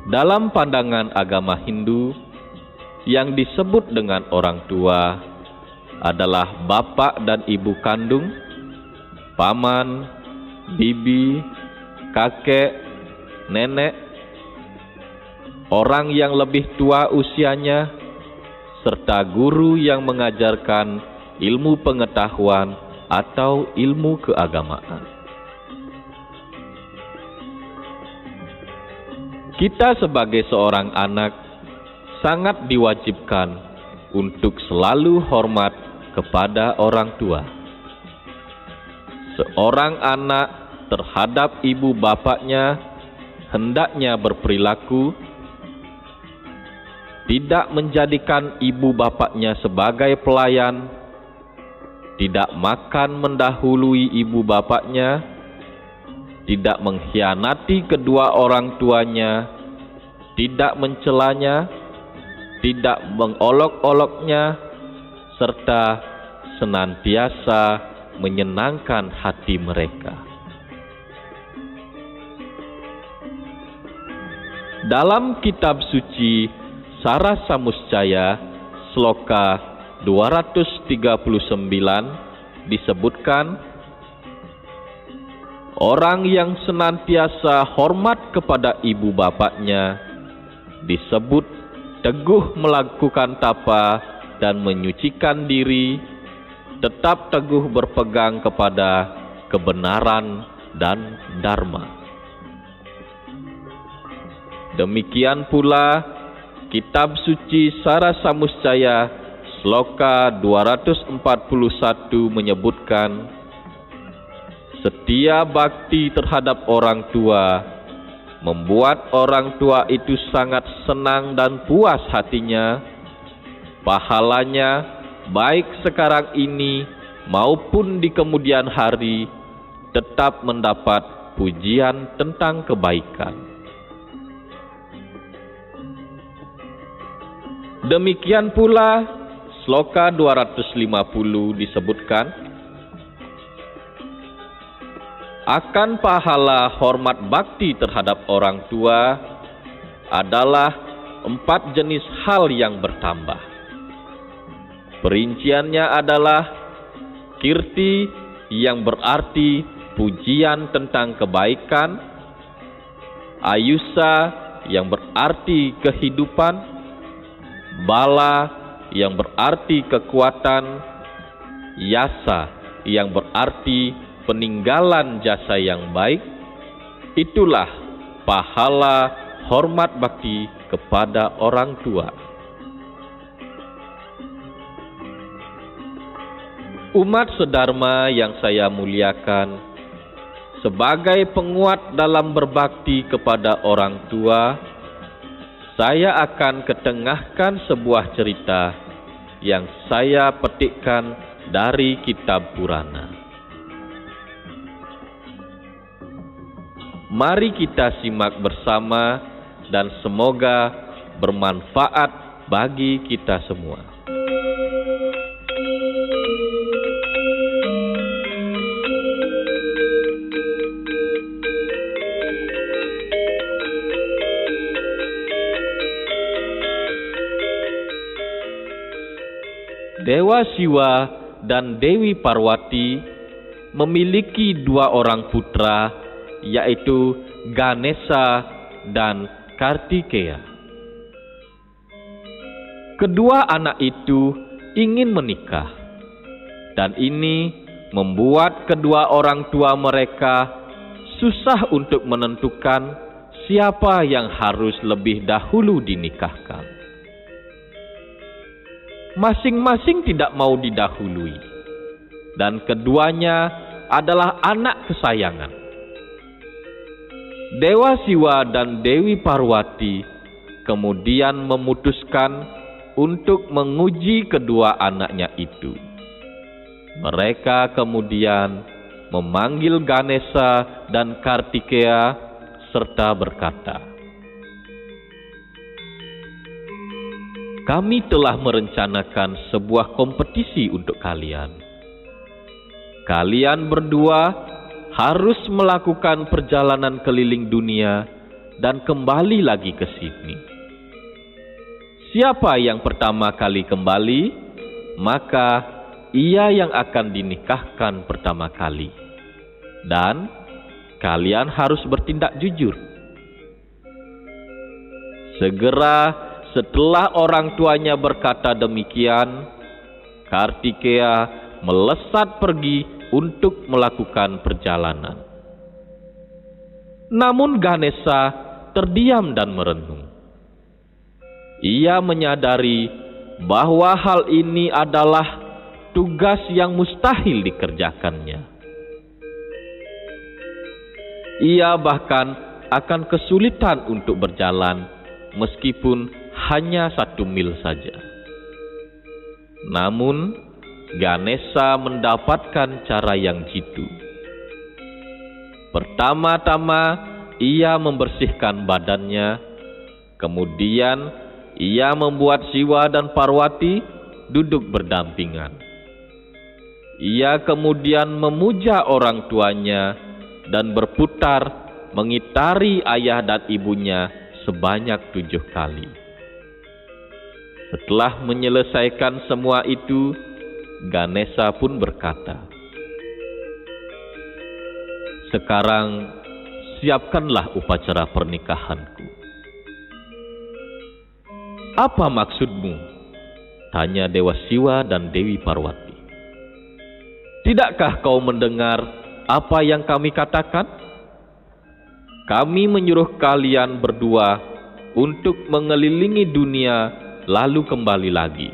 Dalam pandangan agama Hindu, yang disebut dengan orang tua adalah bapak dan ibu kandung, paman, bibi, kakek, nenek, orang yang lebih tua usianya, serta guru yang mengajarkan ilmu pengetahuan atau ilmu keagamaan. Kita sebagai seorang anak sangat diwajibkan untuk selalu hormat kepada orang tua. Seorang anak terhadap ibu bapaknya hendaknya berperilaku tidak menjadikan ibu bapaknya sebagai pelayan, tidak makan mendahului ibu bapaknya, tidak mengkhianati kedua orang tuanya, tidak mencelanya, tidak mengolok-oloknya, serta senantiasa menyenangkan hati mereka. Dalam kitab suci Sara Samuscaya Sloka 239 disebutkan, orang yang senantiasa hormat kepada ibu bapaknya disebut teguh melakukan tapa dan menyucikan diri, tetap teguh berpegang kepada kebenaran dan dharma. Demikian pula kitab suci Sara Samuscaya Sloka 241 menyebutkan, setia bakti terhadap orang tua membuat orang tua itu sangat senang dan puas hatinya. Pahalanya baik sekarang ini maupun di kemudian hari tetap mendapat pujian tentang kebaikan. Demikian pula Sloka 250 disebutkan, akan pahala hormat bakti terhadap orang tua adalah 4 jenis hal yang bertambah. Perinciannya adalah kirti yang berarti pujian tentang kebaikan, ayusa yang berarti kehidupan, bala yang berarti kekuatan, yasa yang berarti peninggalan jasa yang baik. Itulah pahala hormat bakti kepada orang tua. Umat sedharma yang saya muliakan, sebagai penguat dalam berbakti kepada orang tua, saya akan ketengahkan sebuah cerita yang saya petikkan dari kitab Purana. Mari kita simak bersama dan semoga bermanfaat bagi kita semua. Dewa Siwa dan Dewi Parwati memiliki 2 orang putra, yaitu Ganesha dan Kartikeya. Kedua anak itu ingin menikah, dan ini membuat kedua orang tua mereka susah untuk menentukan siapa yang harus lebih dahulu dinikahkan. Masing-masing tidak mau didahului, dan keduanya adalah anak kesayangan. Dewa Siwa dan Dewi Parwati kemudian memutuskan untuk menguji kedua anaknya itu. Mereka kemudian memanggil Ganesha dan Kartikeya serta berkata, "Kami telah merencanakan sebuah kompetisi untuk kalian. Kalian berdua harus melakukan perjalanan keliling dunia dan kembali lagi ke sini. Siapa yang pertama kali kembali, maka ia yang akan dinikahkan pertama kali. Dan kalian harus bertindak jujur. Segera setelah orang tuanya berkata demikian, Kartikeya melesat pergi untuk melakukan perjalanan. Namun Ganesa terdiam dan merenung. Ia menyadari bahwa hal ini adalah tugas yang mustahil dikerjakannya. Ia bahkan akan kesulitan untuk berjalan meskipun hanya 1 mil saja. Namun, Ganesa mendapatkan cara yang jitu. Pertama-tama, ia membersihkan badannya, kemudian ia membuat Siwa dan Parwati duduk berdampingan. Ia kemudian memuja orang tuanya dan berputar mengitari ayah dan ibunya sebanyak 7 kali. Setelah menyelesaikan semua itu, Ganesa pun berkata, "Sekarang siapkanlah upacara pernikahanku." "Apa maksudmu?" tanya Dewa Siwa dan Dewi Parwati. "Tidakkah kau mendengar apa yang kami katakan? Kami menyuruh kalian berdua untuk mengelilingi dunia lalu kembali lagi.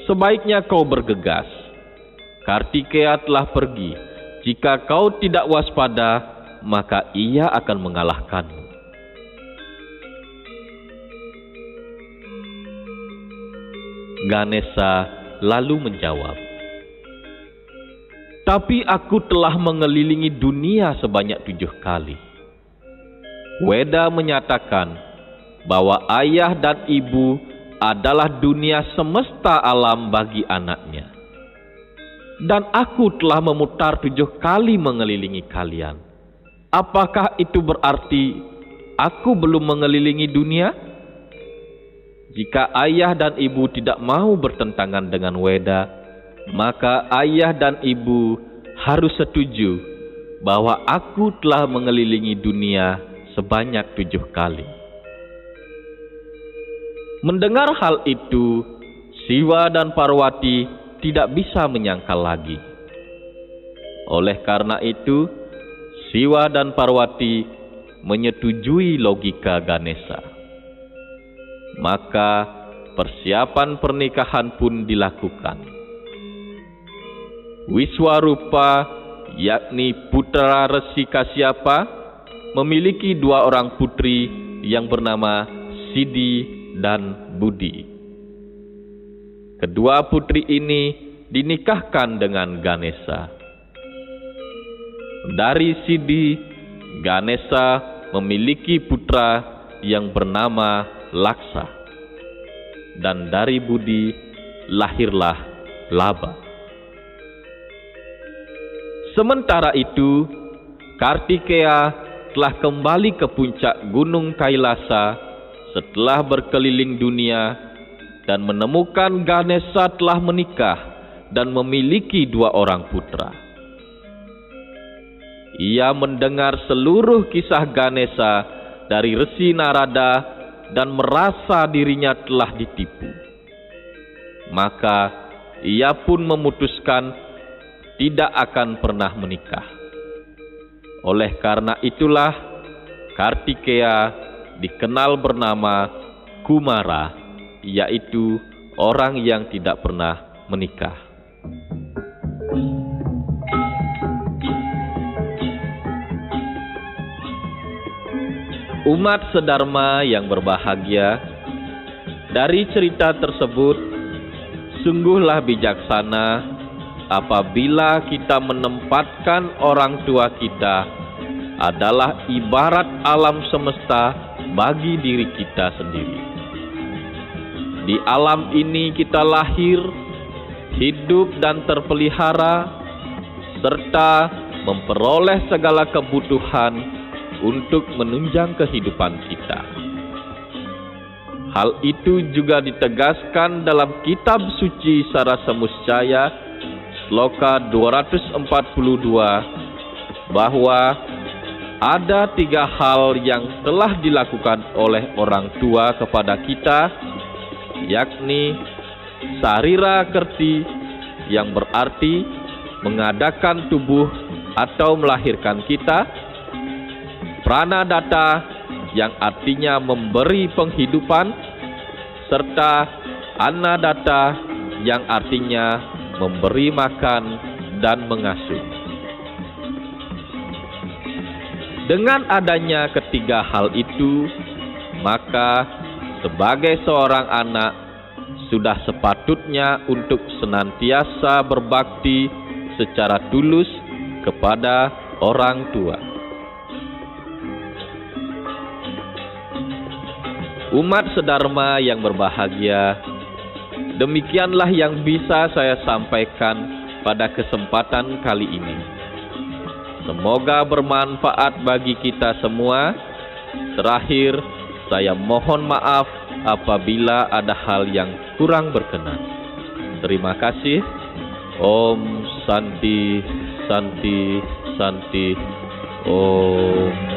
Sebaiknya kau bergegas. Kartikeya telah pergi. Jika kau tidak waspada, maka ia akan mengalahkanmu." Ganesa lalu menjawab, "Tapi aku telah mengelilingi dunia sebanyak 7 kali. Weda menyatakan bahwa ayah dan ibu adalah dunia semesta alam bagi anaknya. Dan aku telah memutar 7 kali mengelilingi kalian. Apakah itu berarti aku belum mengelilingi dunia? Jika ayah dan ibu tidak mau bertentangan dengan Weda, maka ayah dan ibu harus setuju bahwa aku telah mengelilingi dunia sebanyak 7 kali." Mendengar hal itu, Siwa dan Parwati tidak bisa menyangkal lagi. Oleh karena itu, Siwa dan Parwati menyetujui logika Ganesa. Maka persiapan pernikahan pun dilakukan. Wiswarupa, yakni putra Resi Kasyapa, memiliki 2 orang putri yang bernama Sidi dan Budi. Kedua putri ini dinikahkan dengan Ganesa. Dari Sidi, Ganesa memiliki putra yang bernama Laksa, dan dari Budi lahirlah Laba. Sementara itu, Kartikeya telah kembali ke puncak Gunung Kailasa setelah berkeliling dunia dan menemukan Ganesa telah menikah dan memiliki 2 orang putra. Ia mendengar seluruh kisah Ganesa dari Resi Narada dan merasa dirinya telah ditipu. Maka ia pun memutuskan tidak akan pernah menikah. Oleh karena itulah Kartikeya dikenal bernama Kumara, yaitu orang yang tidak pernah menikah. Umat sedharma yang berbahagia, dari cerita tersebut sungguhlah bijaksana apabila kita menempatkan orang tua kita adalah ibarat alam semesta bagi diri kita sendiri. Di alam ini kita lahir, hidup dan terpelihara, serta memperoleh segala kebutuhan untuk menunjang kehidupan kita. Hal itu juga ditegaskan dalam kitab suci Sarasa Muscaya Sloka 242 bahwa ada 3 hal yang telah dilakukan oleh orang tua kepada kita, yakni sarira kerti yang berarti mengadakan tubuh atau melahirkan kita, pranadatta yang artinya memberi penghidupan, serta annadatta yang artinya memberi makan dan mengasuh. Dengan adanya ketiga hal itu, maka sebagai seorang anak sudah sepatutnya untuk senantiasa berbakti secara tulus kepada orang tua. Umat sedharma yang berbahagia, demikianlah yang bisa saya sampaikan pada kesempatan kali ini. Semoga bermanfaat bagi kita semua. Terakhir, saya mohon maaf apabila ada hal yang kurang berkenan. Terima kasih. Om Santi, Santi, Santi. Om.